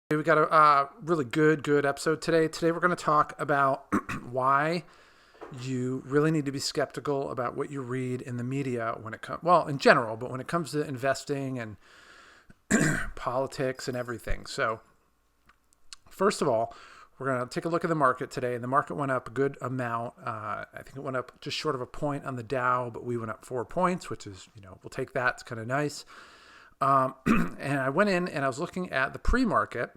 We got a really good episode today. Today we're going to talk about why you really need to be skeptical about what you read in the media when it comes, well, in general, but when it comes to investing and politics and everything. So first of all, we're going to take a look at the market today. And the market went up a good amount. I think it went up just short of a point on the Dow, but we went up 4 points, which is, we'll take that. It's kind of nice. And I went in and I was looking at the pre-market,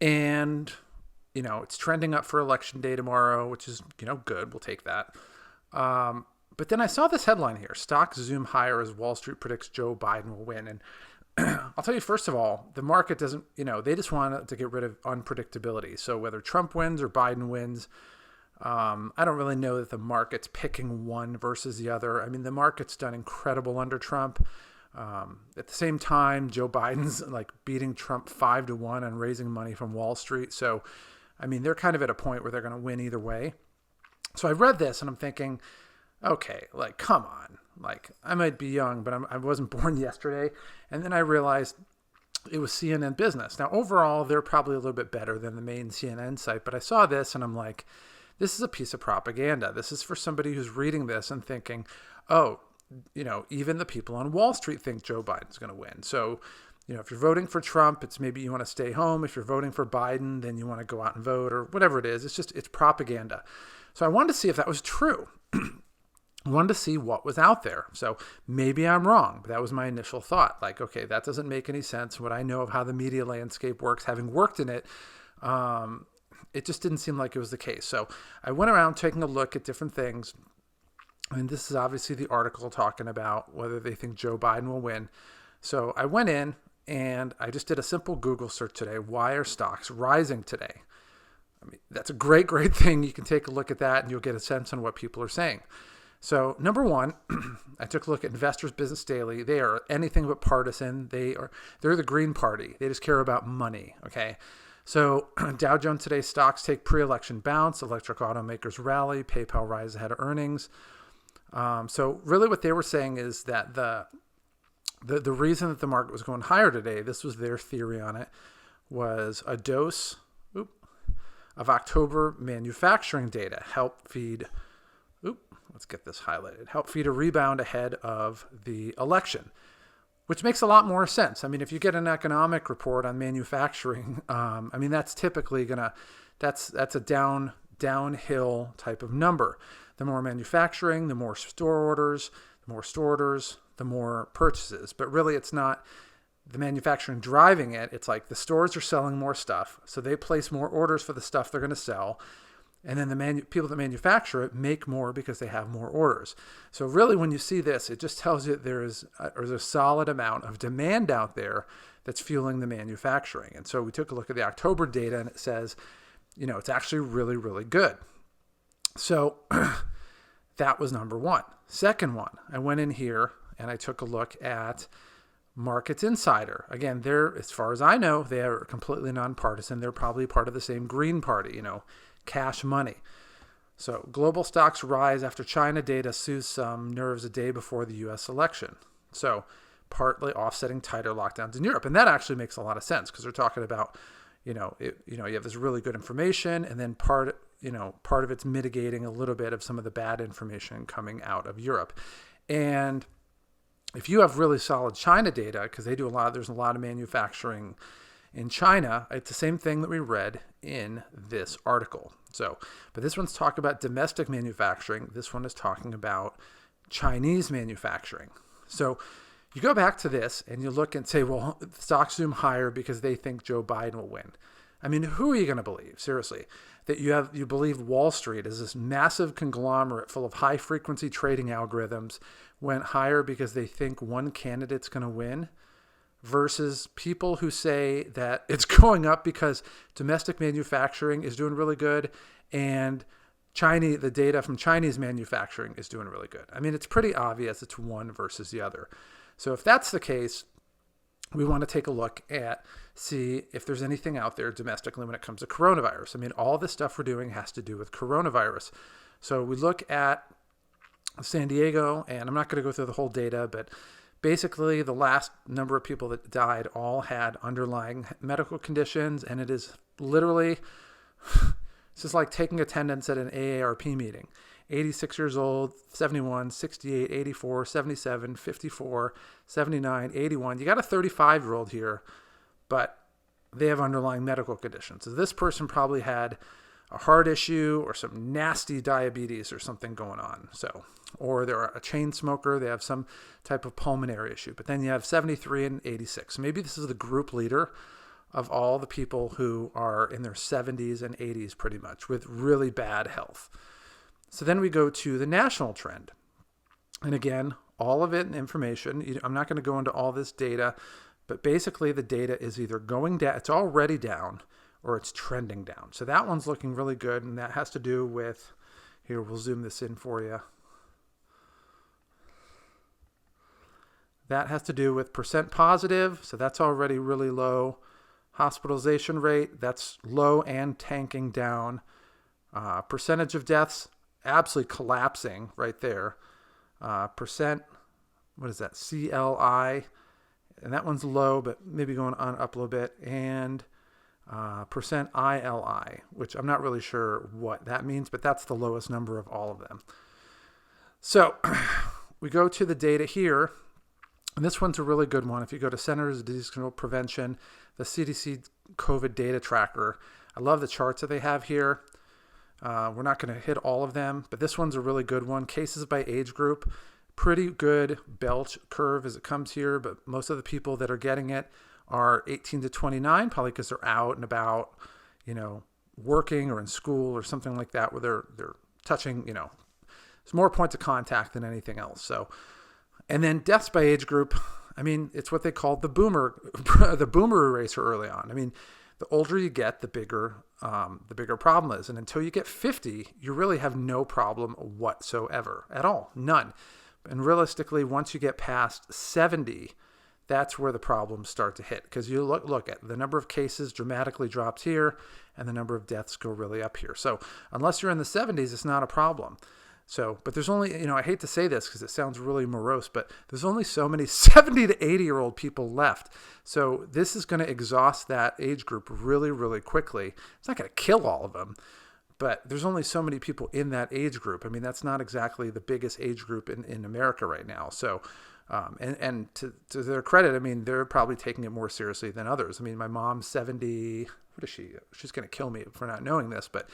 and it's trending up for election day tomorrow, which is good. We'll take that. But then I saw this headline here: stocks zoom higher as Wall Street predicts Joe Biden will win. And I'll tell you, first of all, the market doesn't. They just want to get rid of unpredictability. So whether Trump wins or Biden wins, I don't really know that the market's picking one versus the other. I mean, the market's done incredible under Trump. At the same time, Joe Biden's beating Trump 5-1 and raising money from Wall Street. So, I mean, they're kind of at a point where they're going to win either way. So I read this and I'm thinking, okay, come on. I might be young, but I wasn't born yesterday. And then I realized it was CNN Business. Now, overall, they're probably a little bit better than the main CNN site. But I saw this and I'm like, this is a piece of propaganda. This is for somebody who's reading this and thinking, oh, even the people on Wall Street think Joe Biden's going to win. So, if you're voting for Trump, it's maybe you want to stay home. If you're voting for Biden, then you want to go out and vote or whatever it is. It's propaganda. So I wanted to see if that was true. I wanted to see what was out there. So maybe I'm wrong, but that was my initial thought. Okay, that doesn't make any sense. What I know of how the media landscape works, having worked in it, it just didn't seem like it was the case. So I went around taking a look at different things. And this is obviously the article talking about whether they think Joe Biden will win. So I went in and I just did a simple Google search today. Why are stocks rising today? I mean, that's a great thing. You can take a look at that and you'll get a sense on what people are saying. So number one, I took a look at Investors Business Daily. They are anything but partisan. They're the Green Party. They just care about money. Okay. So Dow Jones today stocks take pre-election bounce. Electric automakers rally. PayPal rise ahead of earnings. So really what they were saying is that the reason that the market was going higher today, this was their theory on it, was a dose of October manufacturing data help feed a rebound ahead of the election, which makes a lot more sense. I mean, if you get an economic report on manufacturing, that's typically that's a downhill type of number. The more manufacturing, the more store orders, the more purchases. But really, it's not the manufacturing driving it. It's the stores are selling more stuff, so they place more orders for the stuff they're going to sell. And then the people that manufacture it make more because they have more orders. So really, when you see this, it just tells you there's a solid amount of demand out there that's fueling the manufacturing. And so we took a look at the October data, and it says, it's actually really, really good. So that was number one. Second one, I went in here and I took a look at Markets Insider. Again, as far as I know, they are completely nonpartisan. They're probably part of the same Green Party, cash money. So global stocks rise after China data soothes some nerves a day before the U.S. election. So partly offsetting tighter lockdowns in Europe. And that actually makes a lot of sense because they're talking about, you have this really good information, and then part of it's mitigating a little bit of some of the bad information coming out of Europe. And if you have really solid China data, because there's a lot of manufacturing in China, it's the same thing that we read in this article. So, but this one's talking about domestic manufacturing. This one is talking about Chinese manufacturing. So you go back to this and you look and say, well, stocks zoom higher because they think Joe Biden will win. I mean, who are you going to believe? Seriously, that you believe Wall Street is this massive conglomerate full of high frequency trading algorithms went higher because they think one candidate's going to win, versus people who say that it's going up because domestic manufacturing is doing really good and the data from Chinese manufacturing is doing really good. I mean, it's pretty obvious it's one versus the other. So if that's the case, we want to take a look at, see if there's anything out there domestically when it comes to coronavirus. I mean, all this stuff we're doing has to do with coronavirus. So we look at San Diego, and I'm not going to go through the whole data, but basically the last number of people that died all had underlying medical conditions, and it is literally, it's just like taking attendance at an AARP meeting. 86 years old, 71, 68, 84, 77, 54, 79, 81. You got a 35-year-old here, but they have underlying medical conditions. So this person probably had a heart issue or some nasty diabetes or something going on. So, or they're a chain smoker, they have some type of pulmonary issue. But then you have 73 and 86. So maybe this is the group leader of all the people who are in their 70s and 80s pretty much with really bad health. So then we go to the national trend. And again, all of it in information. I'm not going to go into all this data, but basically the data is either going down, it's already down, or it's trending down. So that one's looking really good, and that has to do with, here, we'll zoom this in for you. That has to do with percent positive, so that's already really low. Hospitalization rate, that's low and tanking down. Percentage of deaths, absolutely collapsing right there. Percent, what is that, CLI, and that one's low, but maybe going on up a little bit. And percent ILI, which I'm not really sure what that means, but that's the lowest number of all of them. So we go to the data here, and this one's a really good one. If you go to Centers of Disease Control Prevention, the CDC COVID data tracker, I love the charts that they have here. We're not going to hit all of them, but this one's a really good one. Cases by age group, pretty good bell curve as it comes here, but most of the people that are getting it are 18 to 29, probably because they're out and about, working or in school or something like that, where they're touching, it's more points of contact than anything else. So, and then deaths by age group, it's what they called the boomer eraser early on. The older you get, the bigger problem is. And until you get 50, you really have no problem whatsoever at all. None. And realistically, once you get past 70, that's where the problems start to hit. Because you look at the number of cases dramatically drops here, and the number of deaths go really up here. So unless you're in the 70s, it's not a problem. So, but there's only, I hate to say this because it sounds really morose, but there's only so many 70 to 80-year-old people left. So this is going to exhaust that age group really, really quickly. It's not going to kill all of them, but there's only so many people in that age group. That's not exactly the biggest age group in America right now. So, and to their credit, they're probably taking it more seriously than others. My mom's 70, what is she? She's going to kill me for not knowing this, but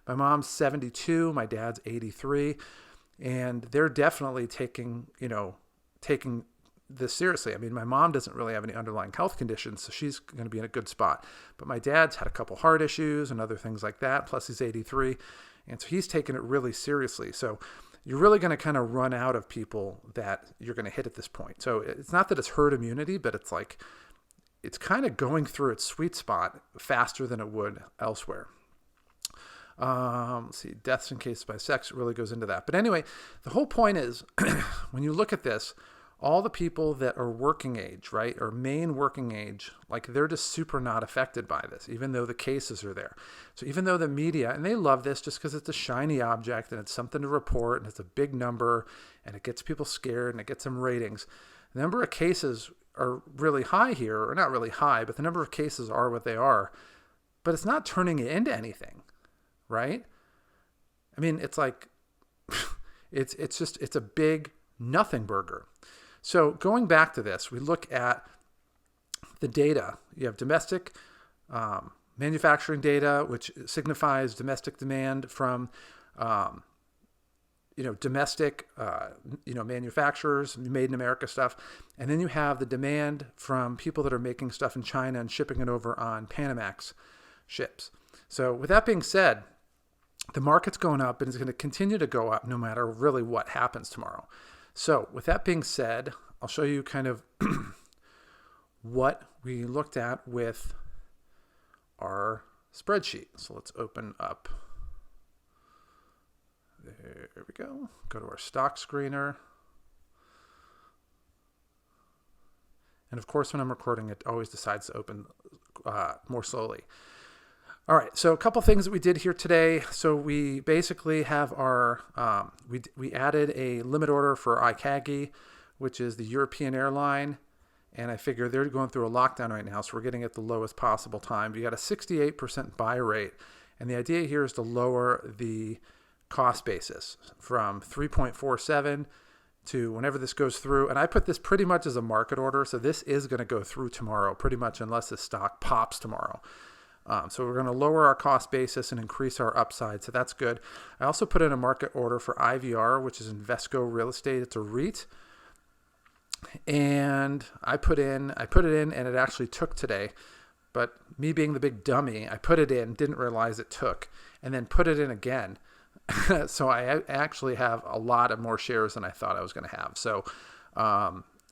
my mom's 72, my dad's 83, and they're definitely taking this seriously. My mom doesn't really have any underlying health conditions, so she's going to be in a good spot. But my dad's had a couple heart issues and other things like that, plus he's 83, and so he's taking it really seriously. So you're really going to kind of run out of people that you're going to hit at this point. So it's not that it's herd immunity, but it's like it's kind of going through its sweet spot faster than it would elsewhere. Let's see, deaths in cases by sex really goes into that. But anyway, the whole point is when you look at this, all the people that are working age, right, or main working age, like they're just super not affected by this, even though the cases are there. So even though the media, and they love this just because it's a shiny object and it's something to report and it's a big number and it gets people scared and it gets them ratings, the number of cases are really high here, or not really high, but the number of cases are what they are, but it's not turning it into anything, right? It's like, it's a big nothing burger. So going back to this, we look at the data. You have domestic manufacturing data, which signifies domestic demand from, domestic, manufacturers, made in America stuff. And then you have the demand from people that are making stuff in China and shipping it over on Panamax ships. So with that being said, the market's going up and it's going to continue to go up no matter really what happens tomorrow. So with that being said, I'll show you kind of what we looked at with our spreadsheet. So let's open up. There we go. Go to our stock screener. And of course, when I'm recording, it always decides to open more slowly. All right, so a couple things that we did here today. So we basically have our, we added a limit order for ICAGI, which is the European airline. And I figure they're going through a lockdown right now, so we're getting at the lowest possible time. You got a 68% buy rate. And the idea here is to lower the cost basis from 3.47 to whenever this goes through. And I put this pretty much as a market order. So this is going to go through tomorrow, pretty much, unless the stock pops tomorrow. So we're going to lower our cost basis and increase our upside. So that's good. I also put in a market order for IVR, which is Invesco Real Estate. It's a REIT. And I put it in and it actually took today. But me being the big dummy, I put it in, didn't realize it took, and then put it in again. So I actually have a lot of more shares than I thought I was going to have. So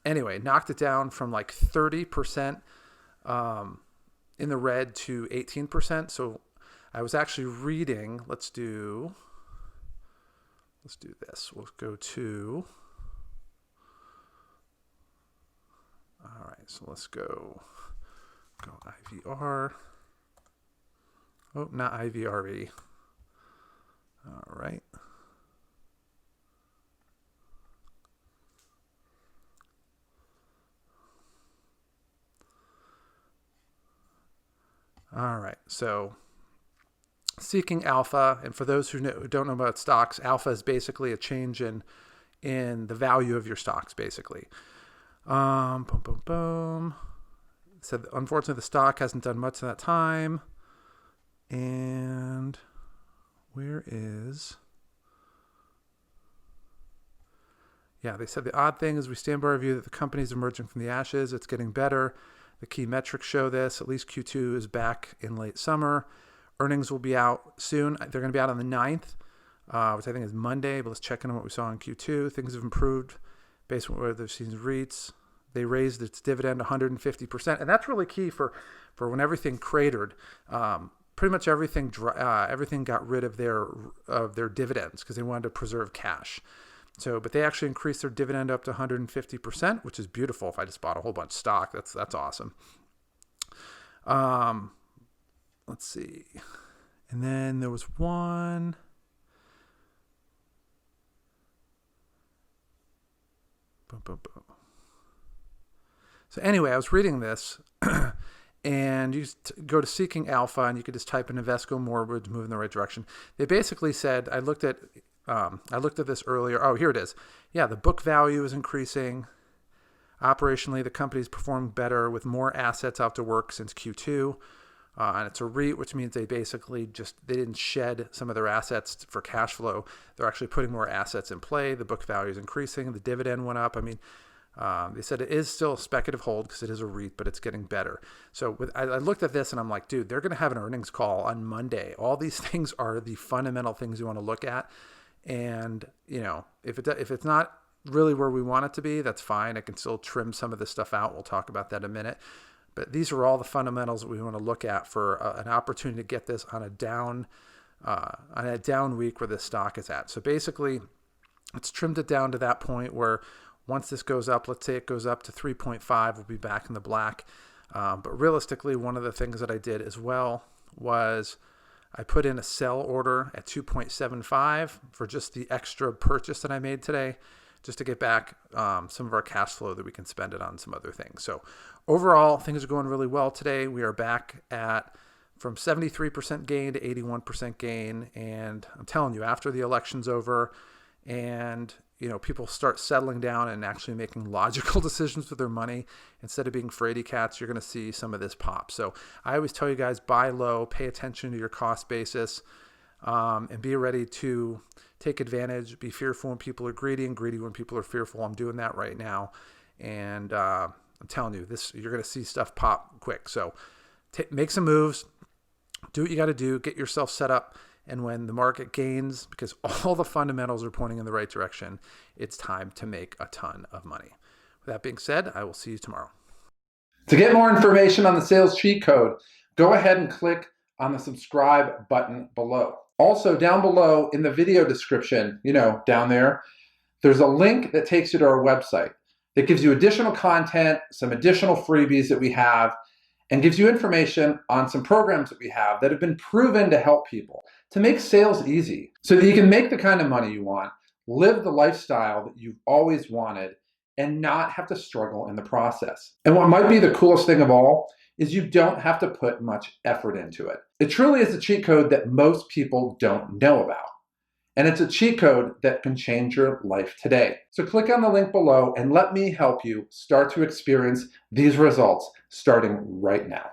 anyway, knocked it down from like 30% in the red to 18%. So I was actually reading, let's do this. We'll go to, all right, so let's go IVR. Oh, not IVRE. All right. All right. So seeking alpha, and for those who don't know about stocks, alpha is basically a change in the value of your stocks, basically. Boom, boom, boom. Said that unfortunately the stock hasn't done much in that time. And where is? Yeah, they said the odd thing is we stand by our view that the company is emerging from the ashes. It's getting better. The key metrics show this. At least Q2 is back in late summer. Earnings will be out soon. They're going to be out on the 9th, which I think is Monday. But let's check in on what we saw in Q2. Things have improved based on where they've seen REITs. They raised its dividend 150%. And that's really key for when everything cratered. Pretty much everything got rid of their dividends because they wanted to preserve cash. So, but they actually increased their dividend up to 150%, which is beautiful. If I just bought a whole bunch of stock, that's awesome. Let's see. And then there was one. Boom, boom, boom. So anyway, I was reading this, and you go to Seeking Alpha, and you could just type in Invesco Mortgage to move in the right direction. They basically said, I looked at this earlier. Oh, here it is. Yeah, the book value is increasing. Operationally, the company's performed better with more assets out to work since Q2. And it's a REIT, which means they basically they didn't shed some of their assets for cash flow. They're actually putting more assets in play. The book value is increasing. The dividend went up. I mean, they said it is still a speculative hold because it is a REIT, but it's getting better. So I looked at this and I'm like, dude, they're going to have an earnings call on Monday. All these things are the fundamental things you want to look at. And, you know, if it's not really where we want it to be, that's fine. I can still trim some of this stuff out. We'll talk about that in a minute. But these are all the fundamentals that we want to look at for an opportunity to get this on a down week where this stock is at. So basically, it's trimmed it down to that point where once this goes up, let's say it goes up to 3.5, we'll be back in the black. But realistically, one of the things that I did as well was I put in a sell order at 2.75 for just the extra purchase that I made today, just to get back some of our cash flow that we can spend it on some other things. So overall, things are going really well today. We are back from 73% gain to 81% gain. And I'm telling you, after the election's over and people start settling down and actually making logical decisions with their money instead of being fraidy cats, you're going to see some of this pop. So I always tell you guys, buy low, pay attention to your cost basis, and be ready to take advantage. Be fearful when people are greedy and greedy when people are fearful. I'm doing that right now. And I'm telling you, you're going to see stuff pop quick. So make some moves, do what you got to do, get yourself set up. And when the market gains, because all the fundamentals are pointing in the right direction, it's time to make a ton of money. With that being said, I will see you tomorrow. To get more information on the sales cheat code, go ahead and click on the subscribe button below. Also, down below in the video description, down there, there's a link that takes you to our website that gives you additional content, some additional freebies that we have, and gives you information on some programs that we have that have been proven to help people to make sales easy so that you can make the kind of money you want, live the lifestyle that you've always wanted, and not have to struggle in the process. And what might be the coolest thing of all is you don't have to put much effort into it. It truly is a cheat code that most people don't know about. And it's a cheat code that can change your life today. So click on the link below and let me help you start to experience these results starting right now.